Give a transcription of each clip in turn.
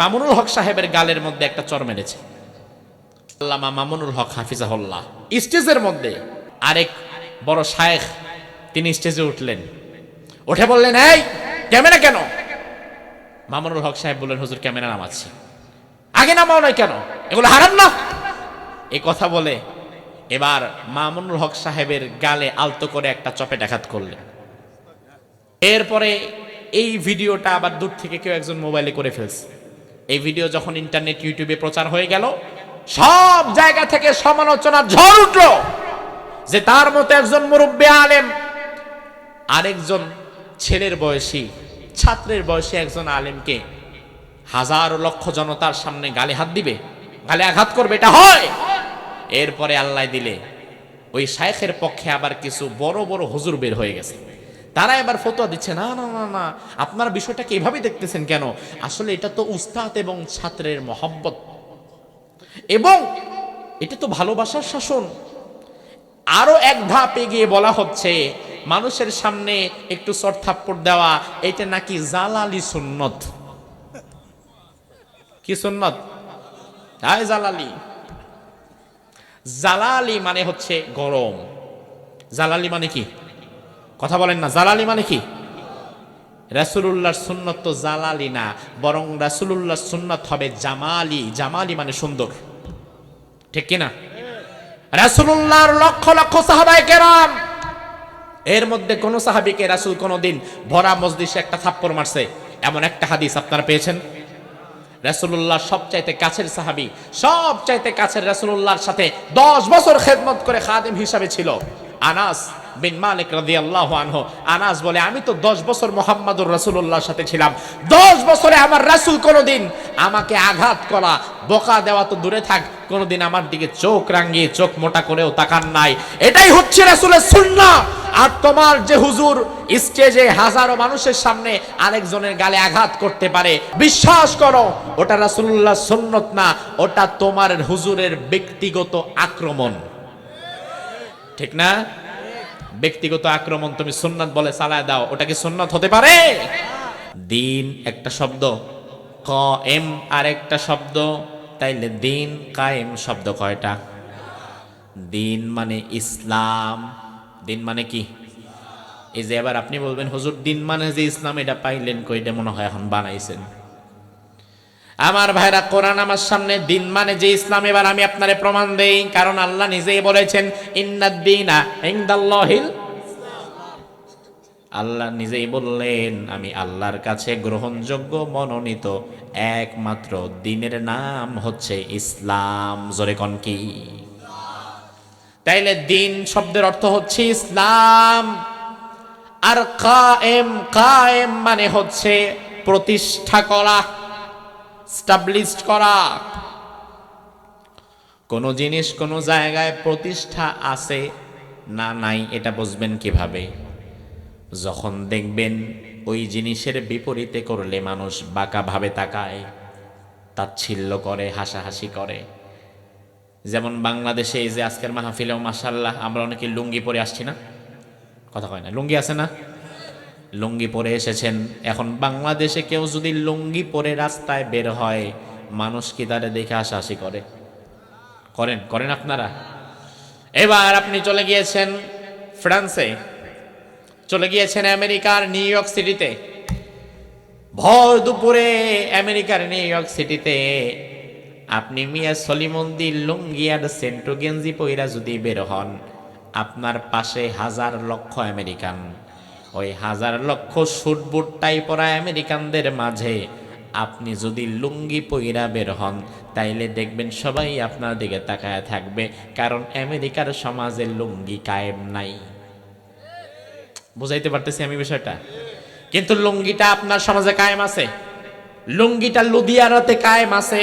মামুনুল হক সাহেবের গালের মধ্যে একটা চর মেরেছে আল্লামা মামুনুল হক হাফিজাহুল্লাহ। স্টেজের মধ্যে আরেক বড় শায়েখ তিনি স্টেজে উঠলেন, উঠে বললেন, এই ক্যামেরা কেন? মামুনুল হক সাহেব বললেন, হুজুর ক্যামেরা নামাচ্ছি। আগে নামাও নাই কেন? এগুলো হারাম না? এই কথা বলে এবার মামুনুল হক সাহেবের গালে আলতো করে একটা চপেট আঘাত করলেন। এরপরে এই ভিডিওটা আবার দূর থেকে কেউ একজন মোবাইলে করে ফেলছে। এই ভিডিও যখন ইন্টারনেট ইউটিউবে প্রচার হয়ে গেল, সব জায়গা থেকে সমালোচনার ঝড় উঠল যে তার মতো একজন মুরব্বী আলেম আরেকজন ছেলের বয়সী ছাত্রের বয়সী একজন আলেমকে হাজারো লক্ষ জনতার সামনে গালে হাত দিবে, গালে আঘাত করবে, এটা হয়? এরপরে আল্লাহ দিলে ওই শায়েখের পক্ষে আবার কিছু বড় বড় হুজুর বের হয়ে গেছে। তারা এবার ফতোয়া দিচ্ছে, না না না না, আপনারা বিষয়টাকে এভাবে দেখতেছেন কেন? আসলে এটা তো উস্তাদ এবং ছাত্রের মহব্বত, এবং এটা তো ভালোবাসার শাসন। আরো এক ধাপ এগিয়ে বলা হচ্ছে, মানুষের সামনে একটু চড় থাপ্পড় দেওয়া এটা নাকি জালালি সুন্নত। কি সুন্নত? জালালি। জালালি মানে হচ্ছে গরম। জালালি মানে কি? কথা বলেন না। জালালি মানে কি? রাসূলুল্লাহর সুন্নত তো জালালি না, বরং রাসূলুল্লাহর সুন্নত হবে জামালি। জামালি মানে সুন্দর, ঠিক কিনা? রাসূলুল্লাহর লক্ষ লক্ষ সাহাবায়ে কেরাম, এর মধ্যে কোন সাহাবীকে রাসূল কোনদিন ভরা মজলিসে একটা থাপ্পড় মারছে এমন একটা হাদিস আপনারা পেয়েছেন? রাসূলুল্লাহ সবচাইতে কাছের সাহাবী, সবচাইতে কাছের রাসূলুল্লাহর সাথে 10 বছর খেদমত করে খাদেম হিসাবে ছিল আনাস বিন মালিক রাদিয়াল্লাহু আনহু। আনাস বলে, আমি তো 10 বছর মুহাম্মদুর রাসূলুল্লাহর সাথে ছিলাম। 10 বছরে আমার রাসূল কোনদিন আমাকে আঘাত করা, বকা দেওয়া তো দূরে থাক, কোনদিন আমার দিকে চোখ রাঙিয়ে চোখ মোটা করেও তাকান নাই। এটাই হচ্ছে রাসূলের সুন্নাহ। আর তোমার যে হুজুর স্টেজে হাজারো মানুষের সামনে আরেকজনের গালে আঘাত করতে পারে, বিশ্বাস করো ওটা রাসূলুল্লাহর সুন্নত না, ওটা তোমার হুজুরের ব্যক্তিগত আক্রমণ, ঠিক না? ব্যক্তিগত আক্রমণ তুমি সুন্নাত বলে চালায় দাও, ওটা কি সুন্নাত হতে পারে? দিন একটা শব্দ, কায়েম আরেকটা শব্দ, তাইলে দিন কায়েম শব্দ কয়টা? দিন মানে ইসলাম। দিন মানে কি? এই যে এবার আপনি বলবেন, হুজুর দিন মানে যে ইসলাম, এটা পাইলেন কই? এটা মনে হয় এখন বানাইছেন। আমার ভাইরা, কোরআন আমার সামনে দিন মানে যে ইসলাম, এবার আমি আপনারে প্রমাণ দেই, কারণ আল্লাহ নিজেই বলেছেন, ইন্নাদ-দীনা ইনদাল্লাহিল ইসলাম। আল্লাহ নিজেই বললেন, আমি আল্লাহর কাছে গ্রহণযোগ্য মনোনীত একমাত্র দিনের নাম হচ্ছে ইসলাম। জোরে কোন কি? তাইলে দিন শব্দের অর্থ হচ্ছে ইসলাম। আর কায়েম, কায়েম মানে হচ্ছে প্রতিষ্ঠা করা, স্টাবলিশড করা। কোন জিনিস কোন জায়গায় প্রতিষ্ঠা আছে না নাই এটা বুঝবেন কিভাবে? যখন দেখবেন ওই জিনিসের বিপরীতে করলে মানুষ বাঁকা ভাবে তাকায়, তাচ্ছিল্য করে, হাসাহাসি করে। যেমন বাংলাদেশে এই যে আজকের মাহফিলেও মাশাআল্লাহ আমরা অনেকে লুঙ্গি পরে আসছি না? কথা কয় না? লুঙ্গি আছে না? লুঙ্গি পরে এসেছেন। এখন বাংলাদেশে কেউ যদি লুঙ্গি পরে রাস্তায় বের হয়, মানুষ কি তারে দেখে হাসাহাসি করে? করেন? করেন আপনারা? এবার আপনি চলে গিয়েছেন ফ্রান্সে, চলে গিয়েছেন আমেরিকার নিউ ইয়র্ক সিটিতে। ভর দুপুরে আমেরিকার নিউ ইয়র্ক সিটিতে আপনি মিয়া সলিমন্দি লুঙ্গি আর সেন্ট্রো গেঞ্জি পইরা যদি বের হন, আপনার পাশে হাজার লক্ষ আমেরিকান, ওই হাজার লক্ষ স্যুট বুট টাই পরা আমেরিকানদের মাঝে আপনি যদি লুঙ্গি পইরা বের হন, তাইলে দেখবেন সবাই আপনার দিকে তাকায় থাকবে, কারণ আমেরিকার সমাজে লুঙ্গি কায়েম নাই। বুঝাইতে পারতেছি আমি বিষয়টা? কিন্তু লুঙ্গিটা আপনার সমাজে কায়েম আছে। লুঙ্গিটা লুধিয়ানাতে কায়েম আছে,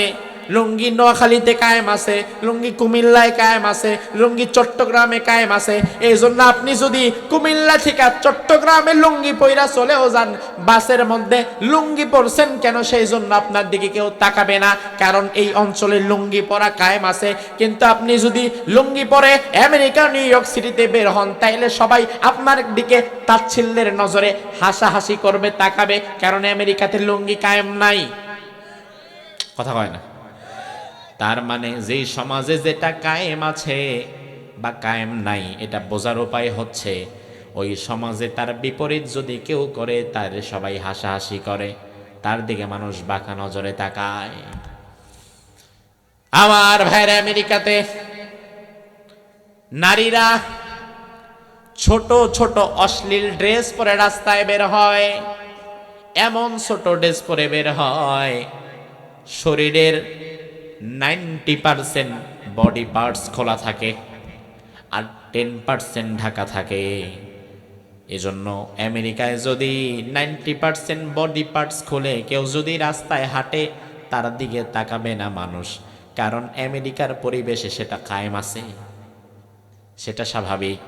লুঙ্গি নোয়াখালীতে কায়েম আছে, লুঙ্গি কুমিল্লায় কায়েম আছে, লুঙ্গি চট্টগ্রামে কায়েম আছে। এই জন্য আপনি যদি কুমিল্লা থেকে চট্টগ্রামে লুঙ্গি পইরা চলেও যান, বাসের মধ্যে লুঙ্গি পরছেন কেন সেই জন্য আপনার দিকে কেউ তাকাবে না, কারণ এই অঞ্চলে লুঙ্গি পরা কায়েম আছে। কিন্তু আপনি যদি লুঙ্গি পরে আমেরিকা নিউ ইয়র্ক সিটিতে বের হন, তাইলে সবাই আপনার দিকে তাচ্ছিল্যের নজরে হাসাহাসি করবে, তাকাবে, কারণ আমেরিকাতে লুঙ্গি কায়েম নাই। কথা কয় না। তার মানে যেই সমাজে যেটা কায়েম আছে বা কায়েম নাই, এটা বোঝার উপায় হচ্ছে ওই সমাজে তার বিপরীত যদি কেউ করে তার সবাই হাসাহাসি করে, তার দিকে মানুষ বাঁকা নজরে তাকায়। আমার ভাইরা, আমেরিকাতে নারীরা ছোট ছোট অশ্লীল ড্রেস পরে রাস্তায় বের হয়, এমন ছোট ড্রেস পরে বের হয় শরীরের 90% বডি পার্টস খোলা থাকে আর 10% ঢাকা থাকে। এজন্য আমেরিকায় যদি 90% বডি পার্টস খুলে কেউ যদি রাস্তায় হাঁটে, তার দিকে তাকাবে না মানুষ, কারণ আমেরিকার পরিবেশে সেটা কায়েম আছে, সেটা স্বাভাবিক।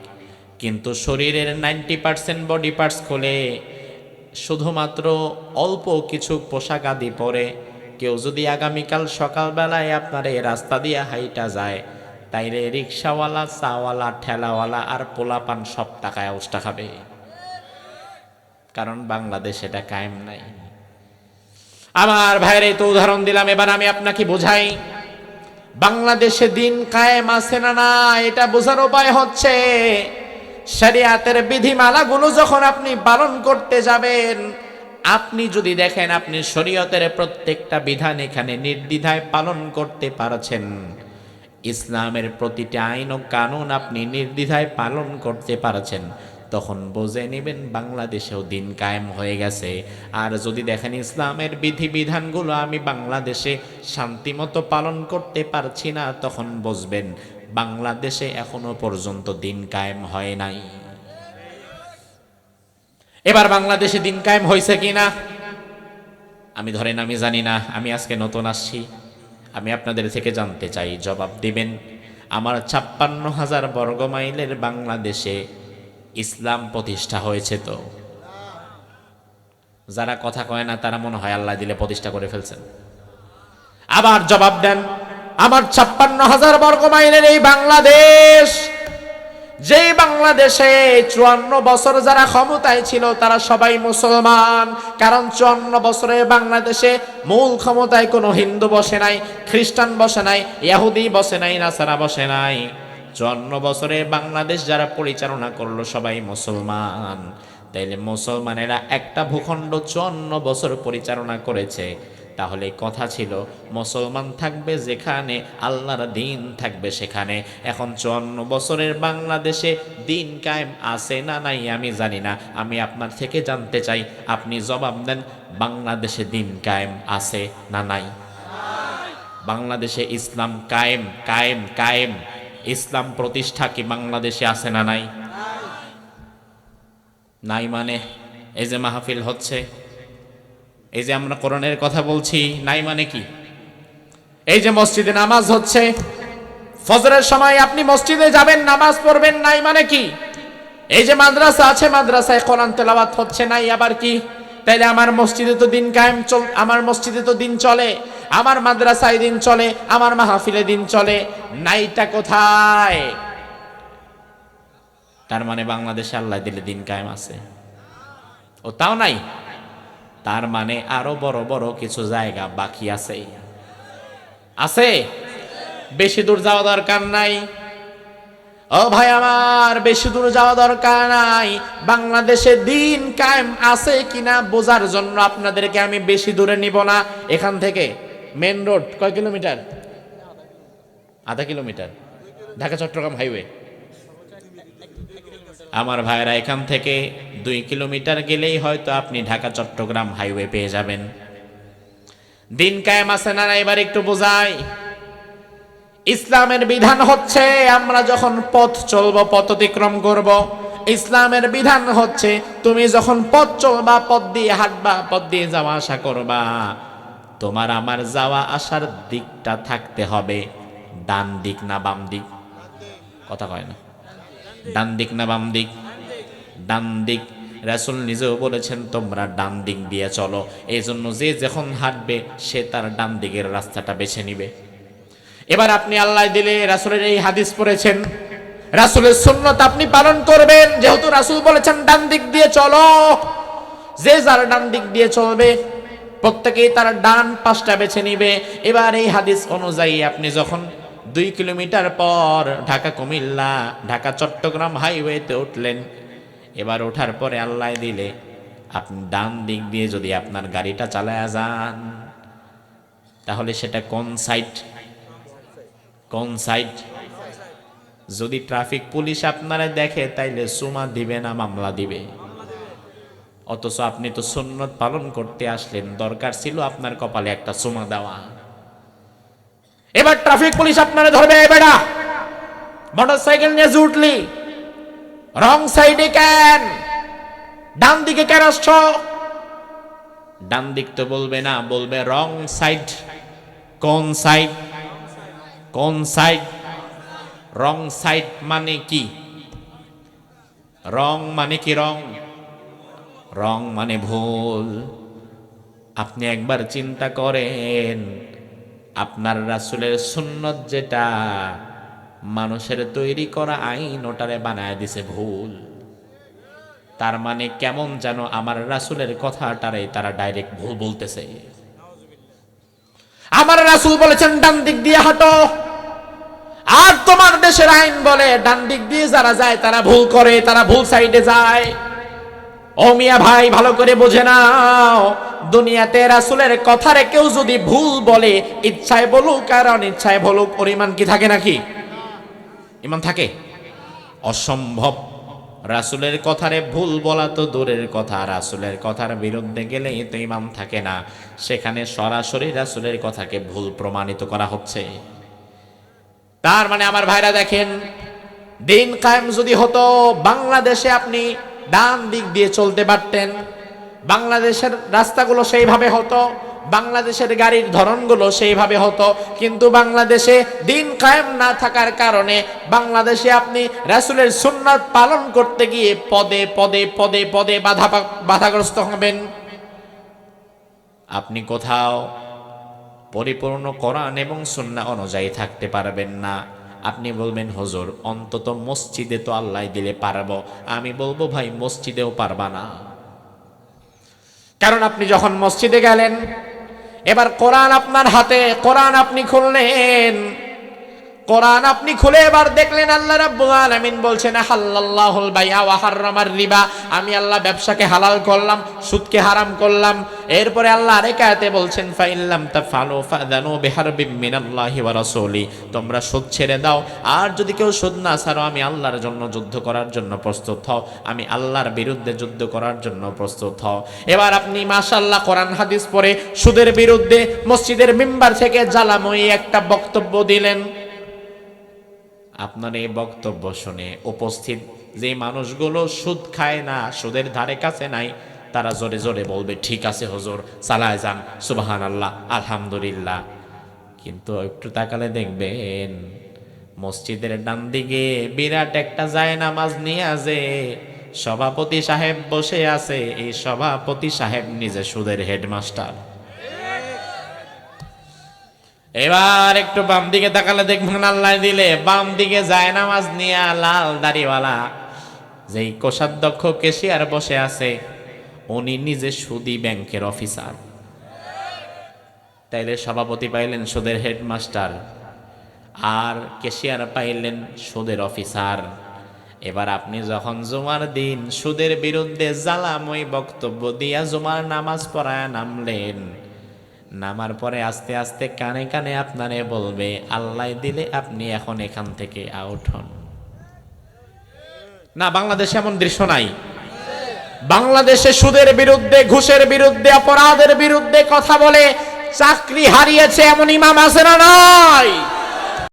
কিন্তু শরীরের 90% বডি পার্টস খুলে শুধুমাত্র অল্প কিছু পোশাক আদি পরে কেউ যদি আগামীকাল সকালবেলায় আপনার এই রাস্তা দিয়ে হাইটা যায়, তাইলে রিক্সাওয়ালা, চাওয়ালা, ঠেলাওয়ালা আর পোলাপান সব টাকায় অবস্থা খাবে, কারণ বাংলাদেশ এটা কায়েম নাই। আমার ভাইরে তো উদাহরণ দিলাম, এবার আমি আপনাকে বোঝাই বাংলাদেশে দিন কায়েম আছে না না। এটা বোঝার উপায় হচ্ছে শরিয়াতের বিধিমালাগুলো যখন আপনি পালন করতে যাবেন, আপনি যদি দেখেন আপনি শরীয়তের প্রত্যেকটা বিধান এখানে নির্দ্বিধায় পালন করতে পারছেন, ইসলামের প্রতিটা আইন ও কানুন আপনি নির্দ্বিধায় পালন করতে পারছেন, তখন বুঝে নেবেন বাংলাদেশেও দিন কায়েম হয়ে গেছে। আর যদি দেখেন ইসলামের বিধিবিধানগুলো আমি বাংলাদেশে শান্তিমতো পালন করতে পারছি না, তখন বুঝবেন বাংলাদেশে এখনো পর্যন্ত দিন কায়েম হয় নাই। এবার বাংলাদেশে দিন কায়েম হয়েছে কিনা আমি ধরেন আমি জানি না, আমি আজকে নতুন আসছি, আমি আপনাদের থেকে জানতে চাই, জবাব দিবেন। আমার 56,000 বর্গ মাইলের বাংলাদেশে ইসলাম প্রতিষ্ঠা হয়েছে তো? যারা কথা কয় না তারা মনে হয় আল্লাহ দিলে প্রতিষ্ঠা করে ফেলছেন। আবার জবাব দেন, আমার 56,000 বর্গ মাইলের এই বাংলাদেশ, যেই বাংলাদেশে 54 বছর যারা ক্ষমতায় ছিল তারা সবাই মুসলমান, কারণ 54 বছরে বাংলাদেশে মূল ক্ষমতায় কোনো হিন্দু বসে নাই, খ্রিস্টান বসে নাই, ইহুদি বসে নাই, নাসারা বসে নাই। 54 বছরে বাংলাদেশ যারা পরিচালনা করলো সবাই মুসলমান। তাইলে মুসলমানেরা একটা ভূখণ্ড 54 বছর পরিচালনা করেছে, তাহলে কথা ছিল মুসলমান থাকবে যেখানে, আল্লাহর দিন থাকবে সেখানে। এখন 54 বছরের বাংলাদেশে দিন কায়েম আছে না নাই আমি জানি না, আমি আপনার থেকে জানতে চাই, আপনি জবাব দেন, বাংলাদেশে দিন কায়েম আছে না নাই? বাংলাদেশে ইসলাম কায়েম কায়েম কায়েম, ইসলাম প্রতিষ্ঠা কি বাংলাদেশে আছে না নাই? নাই মানে এই যে মাহফিল হচ্ছে, এই যে আমরা কোরআনের কথা বলছি, নাই মানে কি? এই যে মসজিদে নামাজ হচ্ছে, ফজরের সময় আপনি মসজিদে যাবেন, নামাজ পড়বেন, নাই মানে কি? এই যে মাদ্রাসা আছে, মাদ্রাসায় কোরআন তেলাওয়াত হচ্ছে, নাই আবার কি? তাইলে আমার মসজিদে তো দিন কায়েম আমার মসজিদে তো দিন চলে, আমার মাদ্রাসায় দিন চলে, আমার মাহফিলে দিন চলে, নাইটা কোথায়? তার মানে বাংলাদেশে আল্লাহ দিলে দিন কায়েম আছে, ও তাও নাই। তার মানে আরো বড় বড় কিছু জায়গা বাকি আছে, আছে। বেশি দূর যাওয়া দরকার নাই, ও ভাই আমার, বেশি দূর যাওয়া দরকার নাই। বাংলাদেশে দিন কায়েম আছে কিনা বোঝার জন্য আপনাদেরকে আমি বেশি দূরে নিব না। এখান থেকে মেন রোড কয় কিলোমিটার? আধা কিলোমিটার, ঢাকা চট্টগ্রাম হাইওয়ে। আমার ভাইরা, এখান থেকে 2 কিলোমিটার গেলেই হয়তো আপনি ঢাকা চট্টগ্রাম হাইওয়ে পেয়ে যাবেন। দিন কায়েম আছে না? এবার একটু বোঝাই। ইসলামের বিধান হচ্ছে আমরা যখন পথ চলবো, পথ অতিক্রম করব, ইসলামের বিধান হচ্ছে তুমি যখন পথ চলবা, পথ দিয়ে হাঁটবা, পথ দিয়ে যাওয়া আসা করবা, তোমার আমার যাওয়া আসার দিকটা থাকতে হবে ডান দিক না বাম দিক? কথা কয় না। ডান দিক না বাম দিক? ডান দিক। রাসূল নিজেও বলেছেন তোমরা ডান দিক দিয়ে চলো। এই জন্য যে যখন হাঁটবে সে তার ডান দিকের রাস্তাটা বেছে নিবে। এবার আপনি আল্লাহ দিলে রাসূলের এই হাদিস পড়েছেন, রাসূলের সুন্নাত আপনি পালন করবেন। যেহেতু রাসূল বলেছেন ডান দিক দিয়ে চলো, যে যার ডান দিক দিয়ে চলবে, প্রত্যেকেই তার ডান পাশটা বেছে নিবে। এবার এই হাদিস অনুযায়ী আপনি যখন 2 কিলোমিটার পর ঢাকা কুমিল্লা ঢাকা চট্টগ্রাম হাইওয়েতে উঠলেন, এবার ওঠার পরে আল্লাহ দিলে আপনি ডান দিক দিয়ে যদি আপনার গাড়িটা চালায়া যান, তাহলে সেটা কোন সাইড? কোন সাইড? যদি ট্রাফিক পুলিশ আপনারা দেখে তাইলে সুমা দিবে না মামলা দিবে? অথচ আপনি তো সুন্নত পালন করতে আসলেন, দরকার ছিল আপনার কপালে একটা সুমা দেওয়া। এবার ট্রাফিক পুলিশ আপনারা ধরবে, এ বেটা মোটরসাইকেল নিয়ে উঠলি, রং সাইডে কেন, ডান দিকে কেন আসছ? ডান দিক তো বলবে না, বলবে রং সাইড। কোন সাইড? কোন সাইড? রং সাইড মানে কি? রং মানে কি? রং রং মানে ভুল। আপনি একবার চিন্তা করেন, আপনার রাসূলের সুন্নত যেটা মানুষের তৈরি করা আইন, ওটারে বানায় দিছে ভুল। তার মানে কেমন যেন আমার রাসূলের কথাটারে তারা ডাইরেক্ট ভুল বলতেছে। আমার রাসূল বলেছেন ডান দিক দিয়ে হাঁটো, আর তোমার দেশের আইন বলে ডান দিক দিয়ে যারা যায় তারা ভুল করে, তারা ভুল সাইডে যায়। ও মিয়া ভাই, ভালো করে বুঝে নাও, দুনিয়াতে রাসূলের কথারে কেউ যদি ভুল বলে, ইচ্ছায় বলুক আর অনিচ্ছায় বলুক, ওর ঈমান কি থাকে নাকি? ঈমান থাকে? অসম্ভব। রাসূলের কথারে ভুল বলা তো দূরের কথা, রাসূলের কথার বিরুদ্ধে গেলে তো ঈমান থাকে না। সেখানে সরাসরি রাসূলের কথাকে ভুল প্রমাণিত করা হচ্ছে। তার মানে আমার ভাইরা দেখেন, দিন কায়েম যদি হতো, বাংলাদেশে আপনি ডান দিক দিয়ে চলতে পারতেন, বাংলাদেশের রাস্তাগুলো সেইভাবে হতো, বাংলাদেশের গাড়ির ধরনগুলো সেইভাবে হতো। কিন্তু বাংলাদেশে দিন কায়েম না থাকার কারণে বাংলাদেশে আপনি রাসূলের সুন্নাত পালন করতে গিয়ে পদে পদে পদে পদে বাধাগ্রস্ত হবেন। আপনি কোথাও পরিপূর্ণ কোরআন এবং সুন্নাহ অনুযায়ী থাকতে পারবেন না। আপনি বলবেন হুজুর অন্তত মসজিদে তো আল্লাহ দিলে পারবো। আমি বলবো ভাই মসজিদেও পারবা না। কারণ আপনি যখন মসজিদে গেলেন, এবার কোরআন আপনার হাতে, কোরআন আপনি খুললেন, কোরআন আপনি খুলে এবার দেখলেন আল্লাহ রাব্বুল আলামিন বলছেন হাল্লাল্লাহুল বাইআ ওয়া হাররামার রিবা, আমি আল্লাহ ব্যবসাকে হালাল করলাম, সুদকে হারাম করলাম। এরপরে আল্লাহ আরেক আয়াতে বলছেন ফাইল্লাম তাফআলু ফাযানু বিহারবিম মিনাল্লাহি ওয়া রাসূলি, তোমরা সুদ ছেড়ে দাও, আর যদি কেউ সুদ না ছাড়ো আমি আল্লাহর জন্য যুদ্ধ করার জন্য প্রস্তুত হও, আমি আল্লাহর বিরুদ্ধে যুদ্ধ করার জন্য প্রস্তুত হও। এবার আপনি মাশাআল্লাহ কোরআন হাদিস পড়ে সুদের বিরুদ্ধে মসজিদের মিম্বার থেকে জ্বালাময়ী একটা বক্তব্য দিলেন। আপনার এই বক্তব্য শুনে উপস্থিত যে মানুষগুলো সুদ খায় না, সুদের ধারে কাছে নাই, তারা জোরে জোরে বলবে ঠিক আছে হুজুর, চালায় যান, সুবহানাল্লাহ, আলহামদুলিল্লাহ। কিন্তু একটু তাকালে দেখবেন মসজিদের ডান দিকে বিরাট একটা জায়নামাজ নিয়ে যে সভাপতি সাহেব বসে আছে, এই সভাপতি সাহেব নিজে সুদের হেডমাস্টার। এবার একটু বাম দিকে তাকালে দেখবেন আল্লাহ দিলে বাম দিকে জায়নামাজ নিয়ে লাল দাড়িওয়ালা যেই কোষাধ্যক্ষ কেশিয়ার বসে আছে, উনি নিজে সুদী ব্যাংকের অফিসার। তাইলে সভাপতি পাইলেন সুদের হেডমাস্টার, আর কেশিয়ার পাইলেন সুদের অফিসার। এবার আপনি যখন জুমার দিন সুদের বিরুদ্ধে জ্বালাময় বক্তব্য দিয়া জুমার নামাজ পড়ায় নামলেন, নামার পরে আস্তে আস্তে কানে কানে আপনারে বলবে আল্লাহ দিলে আপনি এখন এখান থেকে আউট হন। না, বাংলাদেশে এমন দৃশ্য নাই। বাংলাদেশে সুদের বিরুদ্ধে, ঘুষের বিরুদ্ধে, অপরাধের বিরুদ্ধে কথা বলে চাকরি হারিয়েছে এমন ইমাম আছে না নাই?